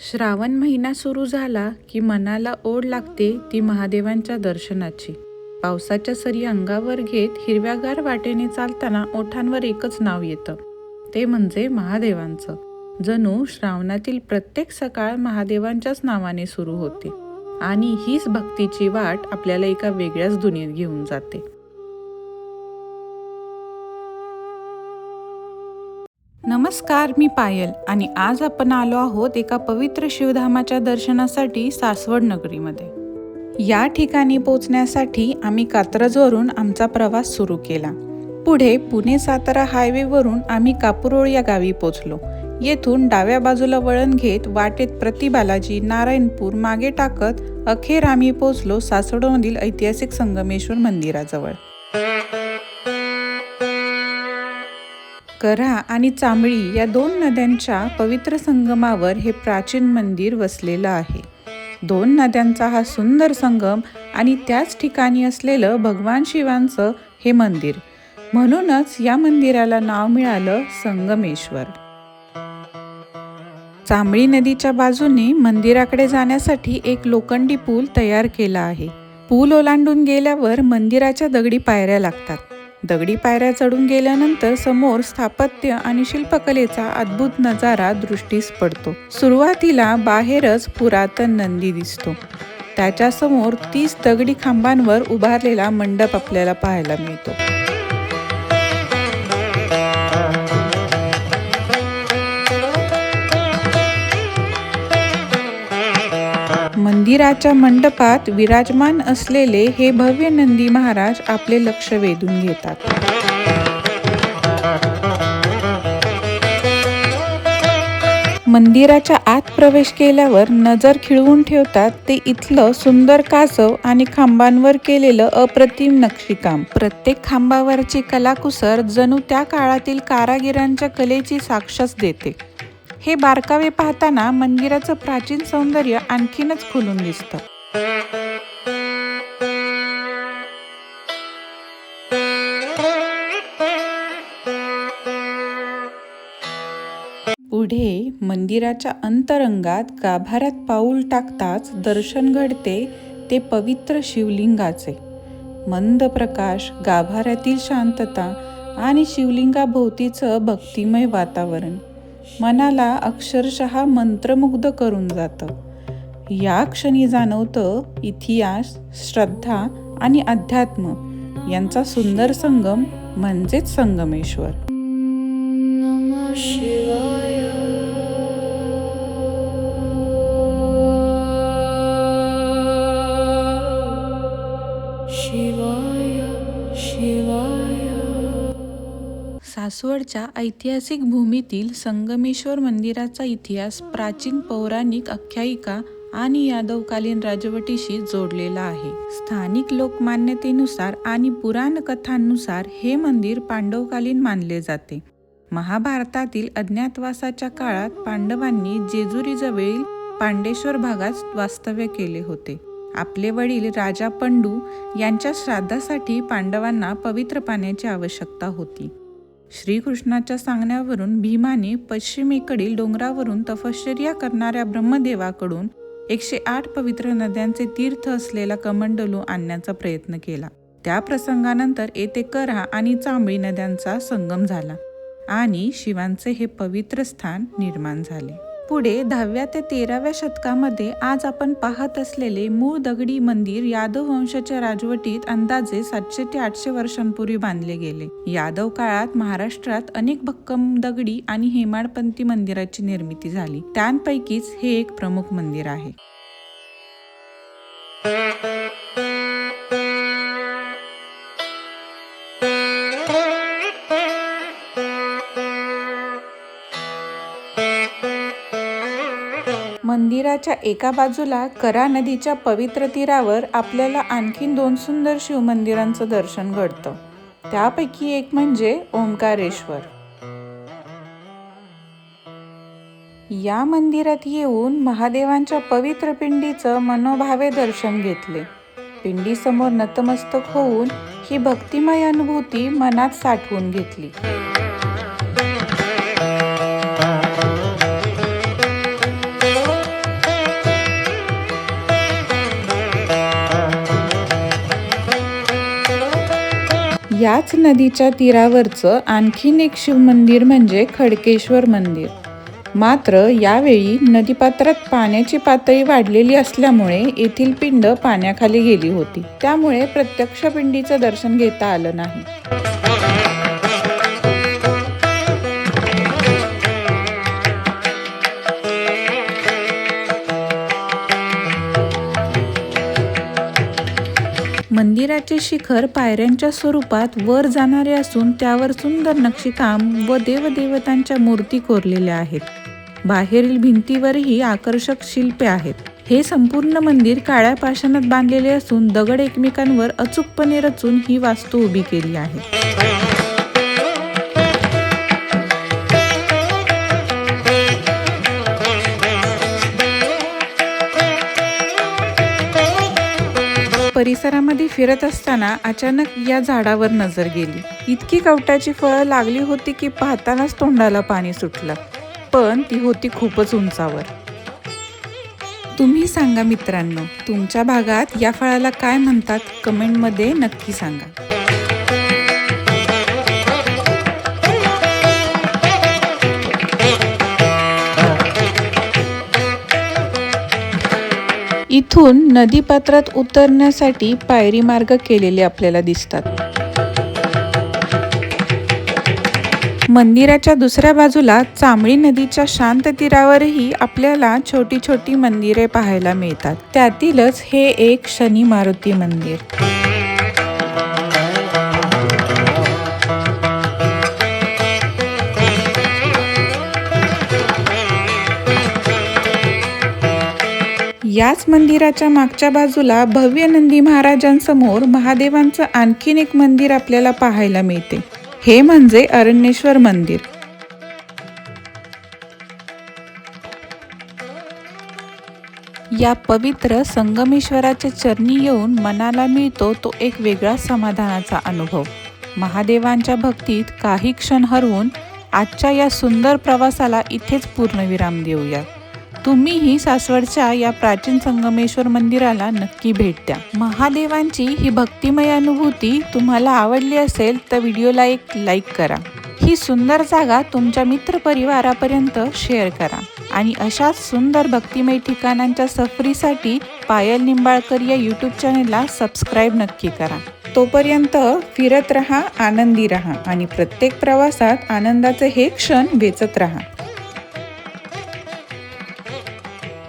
श्रावण महिना सुरू झाला की मनाला ओढ लागते ती महादेवांच्या दर्शनाची. पावसाच्या सरी अंगावर घेत हिरव्यागार वाटेने चालताना ओठांवर एकच नाव येतं, ते म्हणजे महादेवांचं. जणू श्रावणातील प्रत्येक सकाळ महादेवांच्याच नावाने सुरू होते आणि हीच भक्तीची वाट आपल्याला एका वेगळ्याच दुनियेत घेऊन जाते. नमस्कार, मी पायल आणि आज आपण आलो आहोत एका पवित्र शिवधामाच्या दर्शनासाठी सासवड नगरीमध्ये. या ठिकाणी पोहोचण्यासाठी आम्ही कात्रजवरून आमचा प्रवास सुरू केला. पुढे पुणे सातारा हायवेवरून आम्ही कापुरोळ या गावी पोहोचलो. येथून डाव्या बाजूला वळण घेत वाटेत प्रतिबालाजी, नारायणपूर मागे टाकत अखेर आम्ही पोहोचलो सासवडमधील ऐतिहासिक संगमेश्वर मंदिराजवळ. कऱ्हा आणि चांबळी या दोन नद्यांच्या पवित्र संगमावर हे प्राचीन मंदिर वसलेलं आहे. दोन नद्यांचा हा सुंदर संगम आणि त्याच ठिकाणी असलेलं भगवान शिवांचं हे मंदिर, म्हणूनच या मंदिराला नाव मिळालं संगमेश्वर. चांबळी नदीच्या बाजूने मंदिराकडे जाण्यासाठी एक लोखंडी पूल तयार केला आहे. पूल ओलांडून गेल्यावर मंदिराच्या दगडी पायऱ्या लागतात. दगडी पायऱ्या चढून गेल्यानंतर समोर स्थापत्य आणि शिल्पकलेचा अद्भुत नजारा दृष्टीस पडतो. सुरुवातीला बाहेरच पुरातन नंदी दिसतो. त्याच्या समोर 30 दगडी खांबांवर उभारलेला मंडप आपल्याला पाहायला मिळतो. मंदिराच्या मंडपात विराजमान असलेले हे भव्य नंदी महाराज आपले लक्ष वेधून घेतात. मंदिराच्या आत प्रवेश केल्यावर नजर खिळवून ठेवतात ते इथलं सुंदर कासव आणि खांबांवर केलेलं अप्रतिम नक्षीकाम. प्रत्येक खांबावरची कलाकुसर जणू त्या काळातील कारागिरांच्या कलेची साक्षच देते. हे बारकावे पाहताना मंदिराचं प्राचीन सौंदर्य आणखीनच खुलून दिसतं. पुढे मंदिराच्या अंतरंगात गाभाऱ्यात पाऊल टाकताच दर्शन घडते ते पवित्र शिवलिंगाचे. मंद प्रकाश, गाभाऱ्यातील शांतता आणि शिवलिंगाभोवतीचं भक्तिमय वातावरण मनाला अक्षरशः मंत्रमुग्ध करून जातं. या क्षणी जाणवतं इतिहास, श्रद्धा आणि अध्यात्म यांचा सुंदर संगम म्हणजेच संगमेश्वर. सासवडच्या ऐतिहासिक भूमीतील संगमेश्वर मंदिराचा इतिहास प्राचीन पौराणिक आख्यायिका आणि यादवकालीन राजवटीशी जोडलेला आहे. स्थानिक लोकमान्यतेनुसार आणि पुराण कथांनुसार हे मंदिर पांडवकालीन मानले जाते. महाभारतातील अज्ञातवासाच्या काळात पांडवांनी जेजुरीजवळील पांडेश्वर भागात वास्तव्य केले होते. आपले वडील राजा पंडू यांच्या श्राद्धासाठी पांडवांना पवित्र पाण्याची आवश्यकता होती. श्रीकृष्णाच्या सांगण्यावरून भीमाने पश्चिमेकडील डोंगरावरून तपश्चर्या करणाऱ्या ब्रह्मदेवाकडून 108 पवित्र नद्यांचे तीर्थ असलेला कमंडलू आणण्याचा प्रयत्न केला. त्या प्रसंगानंतर येथे कऱ्हा आणि चांबळी नद्यांचा संगम झाला आणि शिवांचे हे पवित्र स्थान निर्माण झाले. पुढे 10व्या ते 13व्या शतकामध्ये आज आपण पाहत असलेले मूळ दगडी मंदिर यादव वंशाच्या राजवटीत अंदाजे 700 ते 800 वर्षांपूर्वी बांधले गेले. यादव काळात महाराष्ट्रात अनेक भक्कम दगडी आणि हेमाडपंथी मंदिराची निर्मिती झाली. त्यांपैकीच हे एक प्रमुख मंदिर आहे. मंदिराच्या एका बाजूला कऱ्हा नदीच्या पवित्र तीरावर आपल्याला आणखीन 2 सुंदर शिवमंदिरांचं दर्शन घडतं. त्यापैकी एक म्हणजे ओंकारेश्वर. या मंदिरात येऊन महादेवांच्या पवित्र पिंडीचं मनोभावे दर्शन घेतले. पिंडीसमोर नतमस्तक होऊन ही भक्तिमय अनुभूती मनात साठवून घेतली. याच नदीच्या तीरावरचं आणखीन एक शिव मंदिर म्हणजे खडकेश्वर मंदिर. मात्र यावेळी नदीपात्रात पाण्याची पातळी वाढलेली असल्यामुळे येथील पिंड पाण्याखाली गेली होती. त्यामुळे प्रत्यक्ष पिंडीचं दर्शन घेता आलं नाही. मंदिराचे शिखर पायऱ्यांच्या स्वरूपात वर जाणारे असून त्यावर सुंदर नक्षीकाम व देवदेवतांच्या मूर्ती कोरलेल्या आहेत. बाहेरील भिंतीवरही आकर्षक शिल्पे आहेत. हे संपूर्ण मंदिर काळ्या पाषाणात बांधलेले असून दगड एकमेकांवर अचूकपणे रचून ही वास्तू उभी केली आहे. परिसरामध्ये फिरत असताना अचानक या झाडावर नजर गेली. इतकी कवटाची फळं लागली होती की पाहतानाच तोंडाला पाणी सुटलं. पण ती होती खूपच उंचावर. तुम्ही सांगा मित्रांनो, तुमच्या भागात या फळाला काय म्हणतात? कमेंटमध्ये नक्की सांगा. इथून नदीपात्रात उतरण्यासाठी पायरी मार्ग केलेले आपल्याला दिसतात. मंदिराच्या दुसऱ्या बाजूला चांबळी नदीच्या शांत तीरावरही आपल्याला छोटी छोटी मंदिरे पाहायला मिळतात. त्यातीलच हे एक शनी मारुती मंदिर. याच मंदिराच्या मागच्या बाजूला भव्य नंदी महाराजांसमोर महादेवांचं आणखीन एक मंदिर आपल्याला पाहायला मिळते. हे म्हणजे अरण्येश्वर मंदिर. या पवित्र संगमेश्वराच्या चरणी येऊन मनाला मिळतो तो एक वेगळा समाधानाचा अनुभव. महादेवांच्या भक्तीत काही क्षण हरवून आजच्या या सुंदर प्रवासाला इथेच पूर्णविराम देऊया. तुम्हीही सासवडच्या या प्राचीन संगमेश्वर मंदिराला नक्की भेट द्या. महादेवांची ही भक्तिमय अनुभूती तुम्हाला आवडली असेल तर व्हिडिओला एक लाईक करा. ही सुंदर जागा तुमच्या मित्रपरिवारापर्यंत शेअर करा आणि अशाच सुंदर भक्तिमय ठिकाणांच्या सफरीसाठी पायल निंबाळकर या यूट्यूब चॅनेलला सबस्क्राईब नक्की करा. तोपर्यंत फिरत रहा, आनंदी रहा आणि प्रत्येक प्रवासात आनंदाचे हे क्षण वेचत रहा.